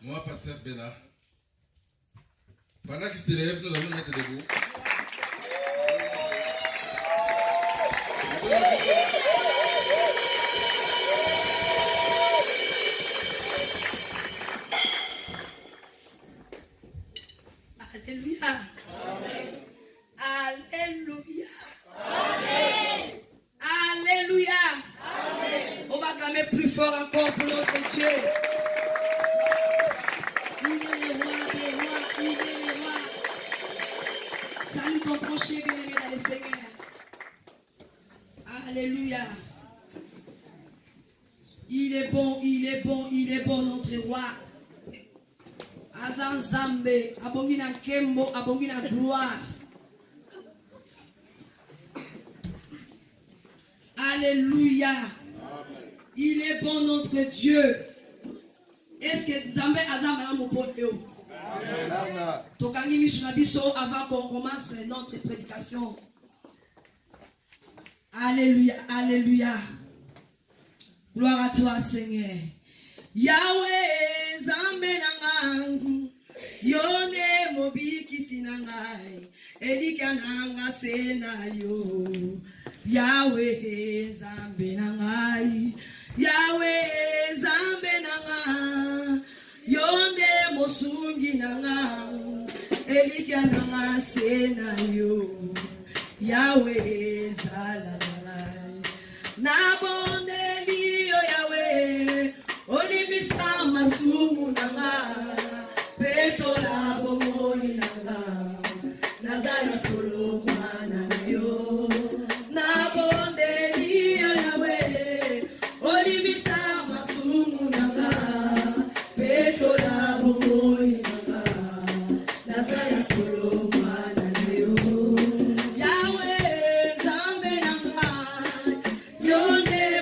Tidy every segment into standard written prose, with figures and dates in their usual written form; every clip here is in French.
Moi, Pasteur Bella. Pendant qu'il se lève, nous allons mettre debout. Alléluia. Amen. Alléluia. Amen. Alléluia. Amen. On va clamer plus fort encore pour notre Dieu. Il est le roi des rois, il est le roi. Salut ton prochain bien-aimé dans le Seigneur. Alléluia. Il est bon, il est bon, il est bon notre roi. Azanzambe, abongina kembo, abongina gloire. Alléluia. Il est bon notre Dieu. Est-ce que Zambé Azamba mon pote? Tokangi Misunabiso avant qu'on commence notre prédication. Alléluia, alléluia. Gloire à toi, Seigneur. Yahweh, Zambé Nangang, Yone Mobiki Sinangai, Elika Nanga Senayo. Yahweh, Zambé Nangai, Yahweh, Zambé Nangai, Yone Mosungi Nangang, Elika Nanga Senayo. Yahweh, Zalangai, Naboneli, Yahweh. Olivisa masumu nanga, petola bomoni nanga, nazala solomana yo, na bondeli yawe. Olivisa masumu nanga, petola bomoni nanga, nazala solomana yo. Yawe zambe nanga, yone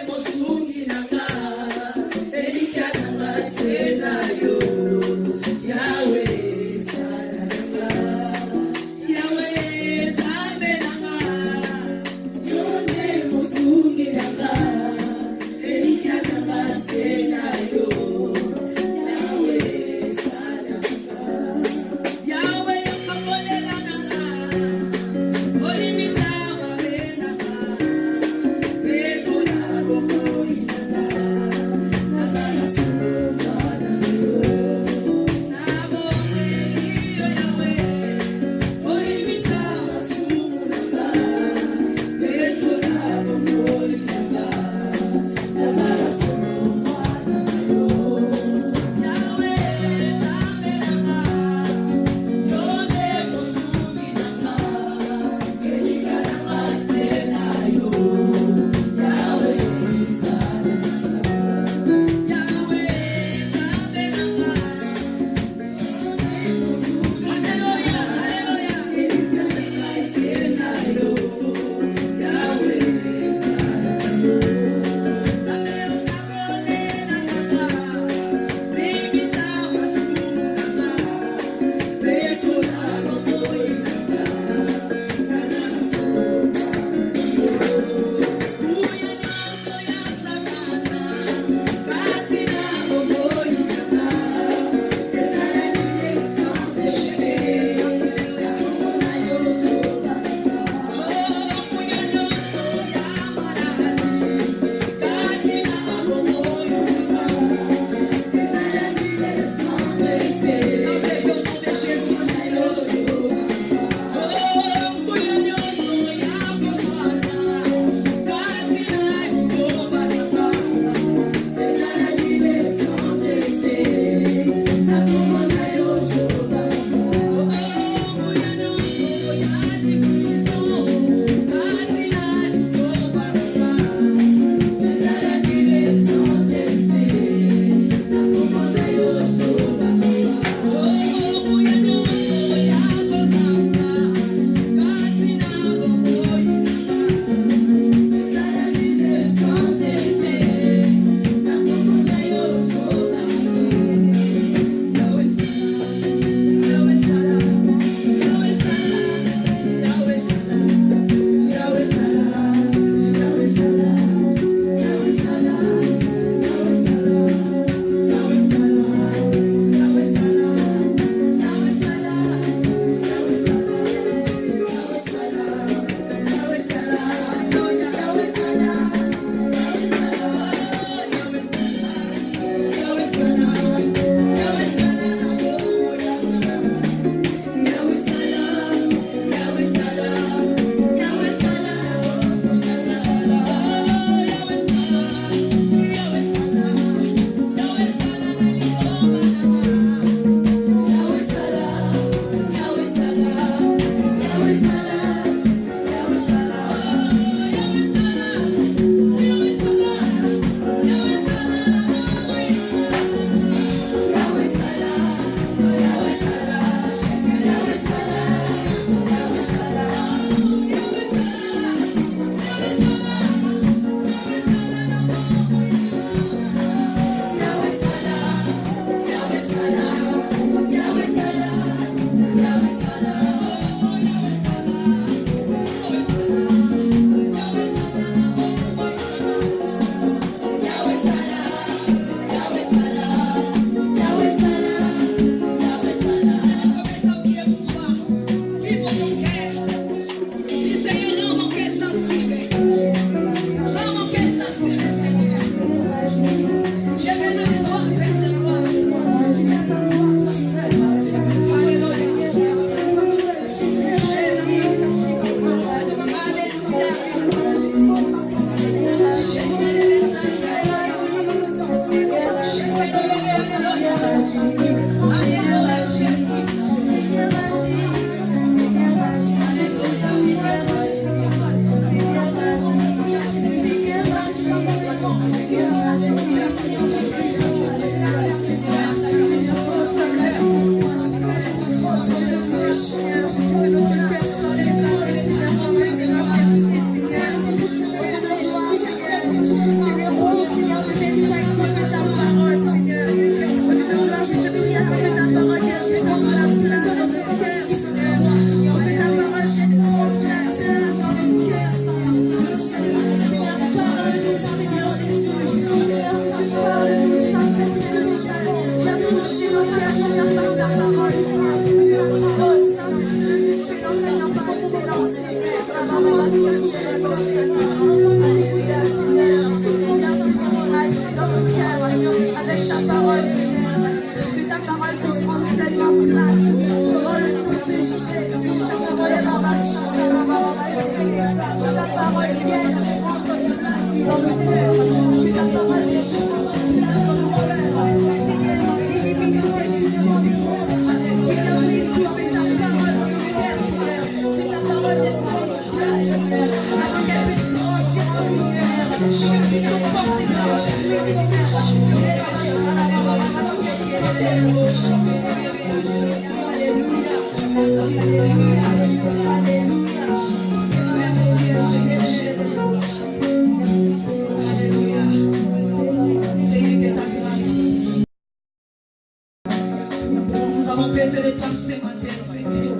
Nous avons besoin de toi ce matin, Seigneur.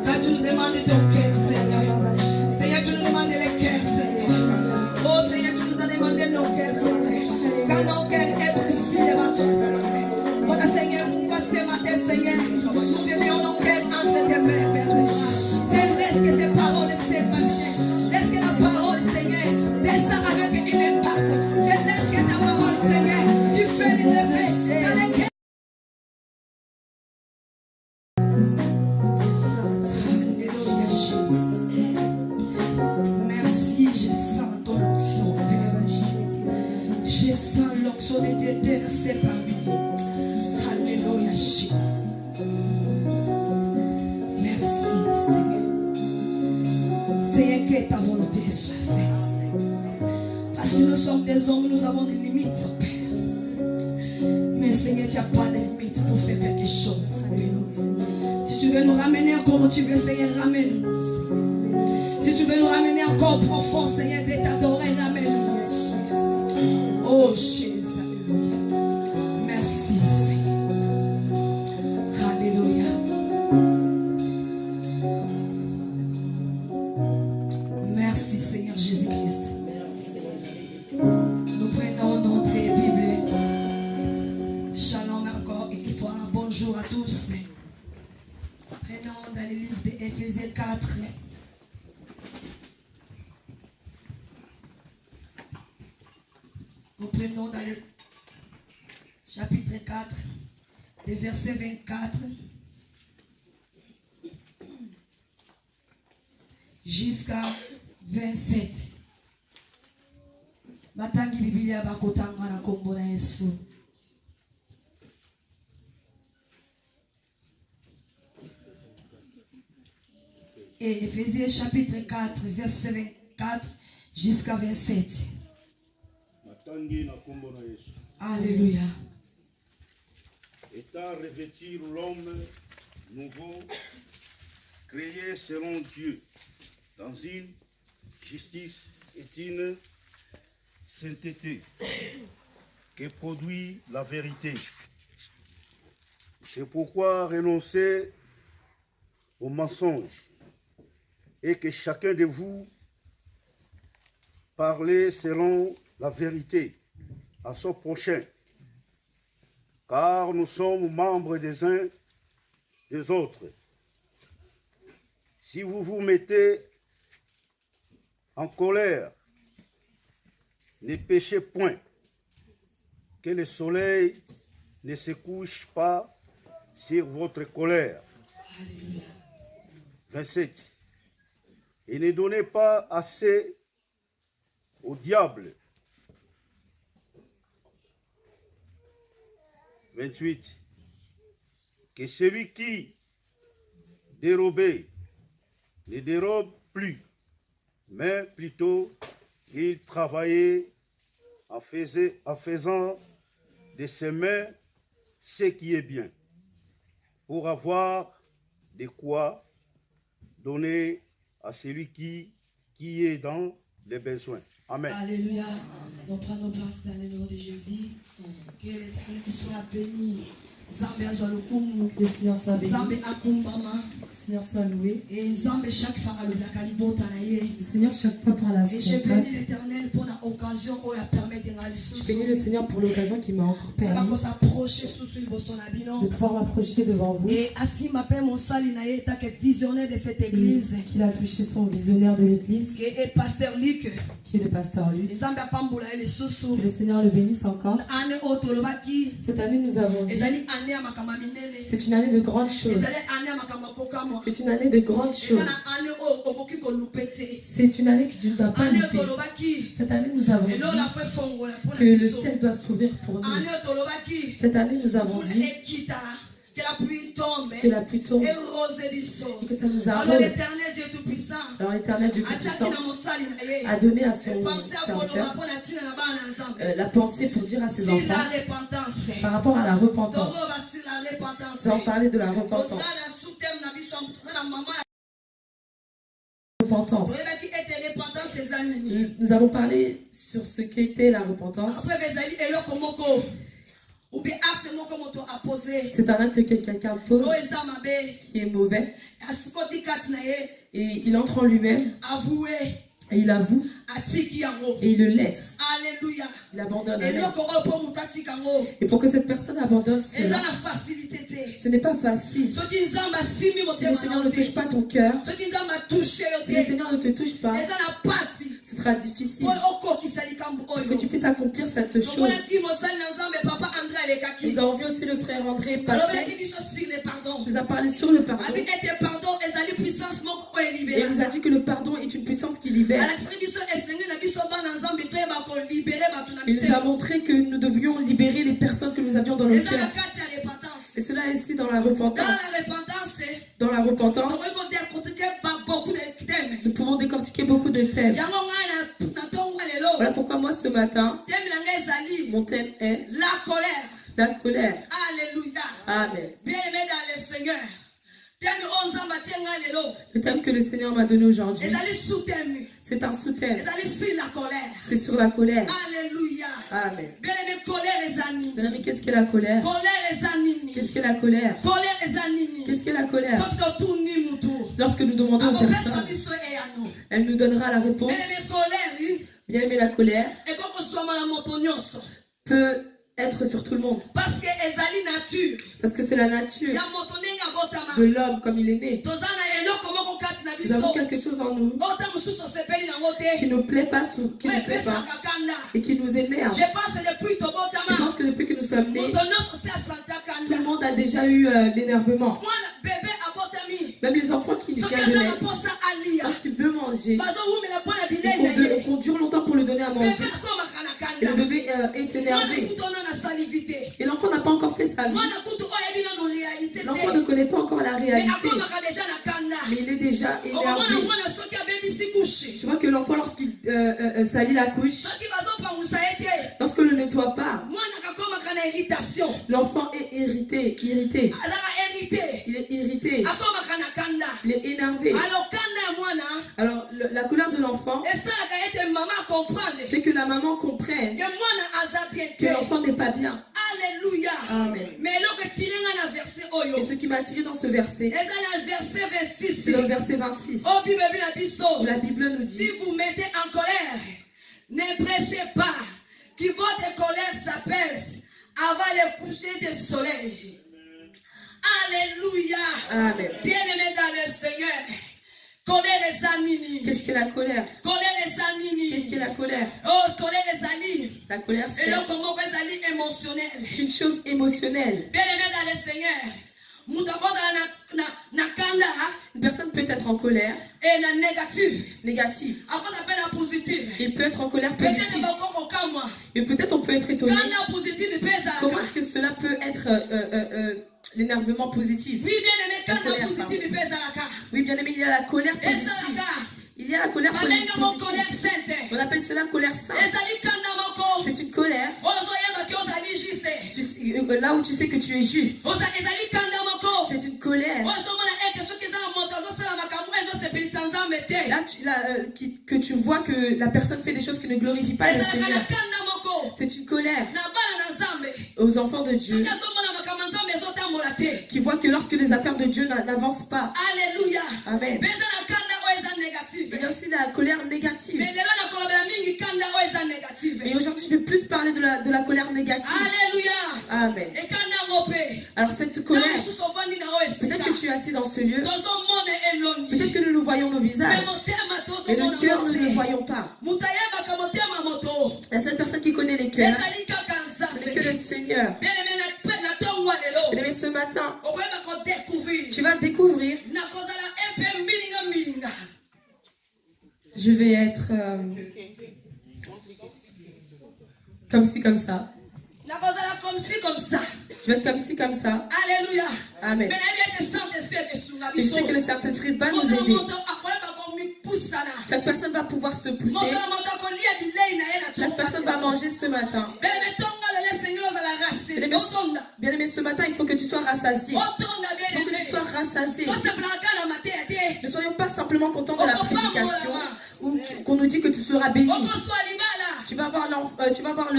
Quand tu nous demandes ton cœur, Seigneur. Seigneur, tu nous demandes les cœurs, Seigneur. Oh Seigneur, tu nous as demandé nos cœurs, Seigneur. Quand nos cœurs est précis devant toi, Seigneur. Voilà, Seigneur, nous passons ce matin, Seigneur. Nous dédions nos cœurs entre tes mains, Père. Seigneur, laisse que ces paroles s'épanouissent. Laisse que la parole, Seigneur, descende avec une impact. Laisse que ta parole, Seigneur, tu fais les effets dans les cœurs. Merci, je sens ton onction, Père. Je sens l'onction de Dieu déverser parmi nous. Alléluia, Jésus. Merci, Seigneur. Seigneur, que ta volonté soit faite. Parce que nous sommes des hommes, nous avons des limites, Père. Mais Seigneur, tu n'as pas de limites pour faire quelque chose, Père. Si tu veux nous ramener comme tu veux, Seigneur, ramène-nous, Seigneur. Si tu veux nous ramener encore profond, Seigneur, de t'adorer, ramène-nous, Seigneur. Oh Jésus, alléluia. Merci, Seigneur. Alléluia. Merci, Seigneur Jésus-Christ. Nous prenons notre Bible. Shalom encore une fois. Bonjour à tous. Prenons dans le livre d'Éphésiens 4. Nous prenons dans le chapitre 4, des versets 24 jusqu'à 27. Batangi Biblia bakotanga na kombo na Yesu. Et Éphésiens chapitre 4, verset 24 jusqu'à 27. Alléluia. Étant revêtir l'homme nouveau, créé selon Dieu, dans une justice et une sainteté que produit la vérité. C'est pourquoi renoncer au mensonge et que chacun de vous parle selon la vérité à son prochain, car nous sommes membres des uns des autres. Si vous vous mettez en colère, ne péchez point, que le soleil ne se couche pas sur votre colère. 27. Et ne donnez pas assez au diable. 28. Que celui qui dérobait ne dérobe plus, mais plutôt il travaillait en faisant de ses mains ce qui est bien, pour avoir de quoi donner à celui qui est dans les besoins. Amen. Alléluia. Nous prenons place dans le nom de Jésus. Que l'Éternel soit béni. Zambe azwalukumu. Que le Seigneur soit béni. Zambe akumbama. Que le Seigneur soit loué. Et Zambe chaque fois alobla kalibota na ye. Le Seigneur chaque fois par la Et je bénis l'Éternel pour l'occasion où il a permis de Je bénis le Seigneur pour l'occasion qui m'a encore permis de pouvoir m'approcher devant vous. Et ainsi m'appelle mon sali na ye que visionnaire de cette église. Qu'il a touché son visionnaire de l'église. Qui est pasteur Luc. Qui est le pasteur Luc. Les Zambe apambula et les sousous. Que le Seigneur le bénisse encore. Année auto lobaki. Cette année nous avons dit. C'est une année de grandes choses. C'est une année de grandes choses. C'est une année que tu ne dois pas louper. Cette année, nous avons dit que le ciel doit s'ouvrir pour nous. Cette année, nous avons dit que la pluie tombe et que ça nous arrose. Alors l'éternel Dieu Tout-Puissant a donné à son serviteur la pensée pour dire à ses enfants par rapport à la repentance. Nous allons parler de la repentance. Nous avons parlé sur ce qu'était la repentance. C'est un acte que quelqu'un pose qui est mauvais et il entre en lui-même et il avoue et il le laisse. Alléluia. Il abandonne. Et pour que cette personne abandonne cela, ce n'est pas facile. Si le Seigneur ne touche pas ton cœur, si le Seigneur ne te touche pas, ce sera difficile que tu puisses accomplir cette chose. Nous avons vu aussi le frère André passer. Il nous a parlé sur le pardon. Et il nous a dit que le pardon est une puissance qui libère. Il nous a montré que nous devions libérer les personnes que nous avions dans nos cœurs. Et cela est ici dans la repentance. Dans la repentance, nous pouvons décortiquer beaucoup de thèmes. Voilà pourquoi moi ce matin, mon thème est la colère. Alléluia. Amen. Bien-aimé dans le Seigneur. Le thème que le Seigneur m'a donné aujourd'hui, c'est un sous-thème. C'est sur la colère. Alléluia. Amen. Bien-aimé, colère. Bien-aimé, qu'est-ce qu'est la colère? Qu'est-ce qu'est la colère? Qu'est-ce qu'est la colère? Lorsque nous demandons aux personnes, elle nous donnera la réponse. Bien-aimé, la colère peut être sur tout le monde. Parce que c'est la nature de l'homme comme il est né. Nous avons quelque chose en nous qui ne plaît pas, et qui nous énerve. Je pense que depuis que nous sommes nés, tout le monde a déjà eu l'énervement. Même les enfants qui viennent de naître, quand il veut manger, on dure longtemps pour lui donner à manger. Et le bébé est énervé. Et l'enfant n'a pas encore fait sa vie. L'enfant ne connaît pas encore la réalité. Mais il est déjà énervé. Tu vois que l'enfant, lorsqu'il salit la couche, lorsque ne le nettoie pas, l'enfant est irrité. Il est irrité. Il est énervé. Alors la colère de l'enfant fait que la maman comprenne que l'enfant n'est pas bien. Alléluia. Amen. Et ce qui m'a attiré dans ce verset, c'est dans le verset 26. Où la Bible nous dit: si vous mettez en colère, ne prêchez pas, que votre colère s'apaise avant le coucher du soleil. Alléluia. Amen. Bien-aimé dans le Seigneur. Colère et zanini. Qu'est-ce que la colère? Colère et zanini. Qu'est-ce que la colère? Oh, colère et zanini. La colère, c'est une chose émotionnelle. Bien-aimé dans le Seigneur. Une personne peut être en colère et négative. Il peut être en colère positive. Et peut-être on peut être étonné. Comment est-ce que cela peut être l'énervement positif? Oui, bien-aimé, oui, bien-aimé, il y a la colère positive. Il y a la colère positive. On appelle cela colère sainte. C'est une colère là où tu sais que tu es juste. C'est une colère là, que tu vois que la personne fait des choses qui ne glorifient pas le Seigneur. C'est une colère aux enfants de Dieu qui voient que lorsque les affaires de Dieu n'avancent pas. Alléluia. Amen. Il y a aussi la colère négative. Et aujourd'hui, je vais plus parler de la colère négative. Alléluia. Amen. Alors cette colère, peut-être que tu es assis dans ce lieu, peut-être que nous nous voyons nos visages, et le cœur, nous ne le voyons pas. La seule personne qui connaît les cœurs, ce n'est que le Seigneur. Et vas découvrir. Je vais être comme ci, comme ça. Je vais être comme ci, comme ça. Alléluia. Amen. Et je sais que le Saint-Esprit va nous aider. Chaque personne va pouvoir se pousser. Chaque personne va manger ce matin. Bien-aimé, ce matin, il faut que tu sois rassasié. Il faut que tu sois rassasié. Ne soyons pas simplement contents de la prédication ou qu'on nous dit que tu seras béni. Tu vas avoir le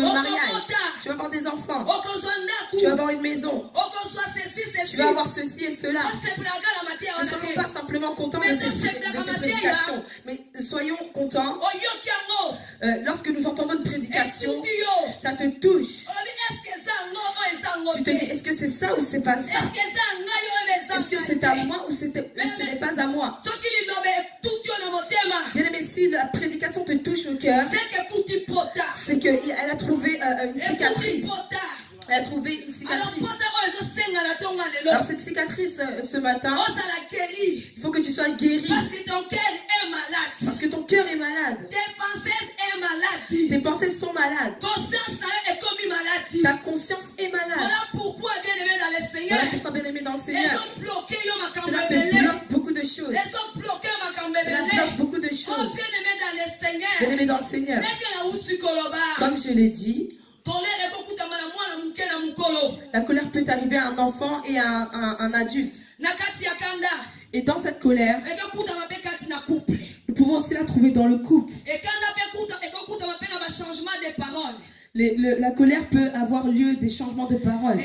mariage. Tu vas avoir des enfants. Tu vas avoir une maison. Tu vas avoir ceci et cela. Ne soyons pas simplement contents de cette prédication, mais soyons contents lorsque nous entendons une prédication, ça te touche. Tu te dis, est-ce que c'est ça ou c'est pas ça? Est-ce que c'est à moi ou ce n'est pas à moi? Bien aimé, si la prédication te touche au cœur, c'est qu'elle a trouvé une cicatrice. Elle a trouvé une cicatrice. Alors cette cicatrice ce matin, il faut que tu sois guéri. Parce que ton cœur est malade. Tes pensées sont malades. Ta conscience est malade. Voilà pourquoi, bien aimé dans le Seigneur, cela te bloque beaucoup de choses. Cela bloque beaucoup de choses. Bien aimé dans le Seigneur, comme je l'ai dit, la colère peut arriver à un enfant et à un adulte. Et dans cette colère, nous pouvons aussi la trouver dans le couple. La colère peut avoir lieu des changements de parole.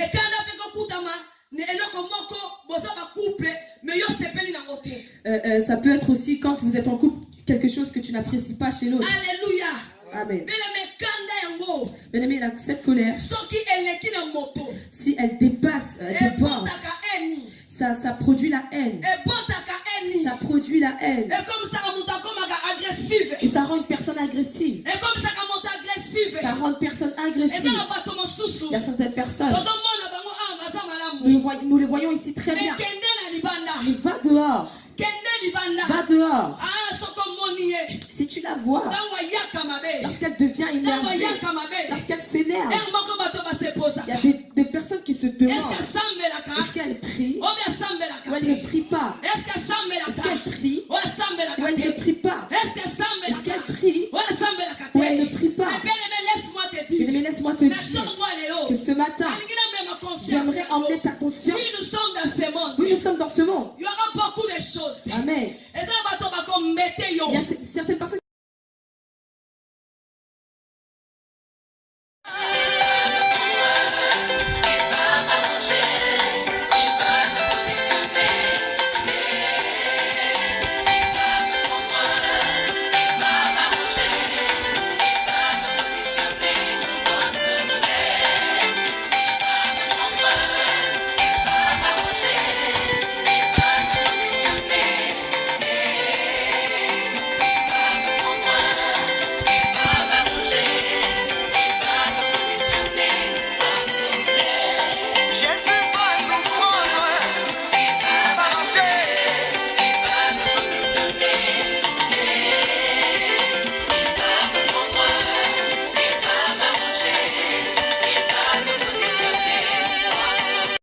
Ça peut être aussi quand vous êtes en couple, quelque chose que tu n'apprécies pas chez l'autre. Alléluia. Amen. Bien aimé, cette colère, si elle dépasse, elle déborde, ça produit la haine. Ça produit la haine. Et ça rend une personne agressive. Ça rend une personne agressive. Il y a certaines personnes, nous les voyons ici très bien. Mais va dehors. Va dehors. Si tu la vois, lorsqu'elle devient énervée, lorsqu'elle s'énerve, il y a des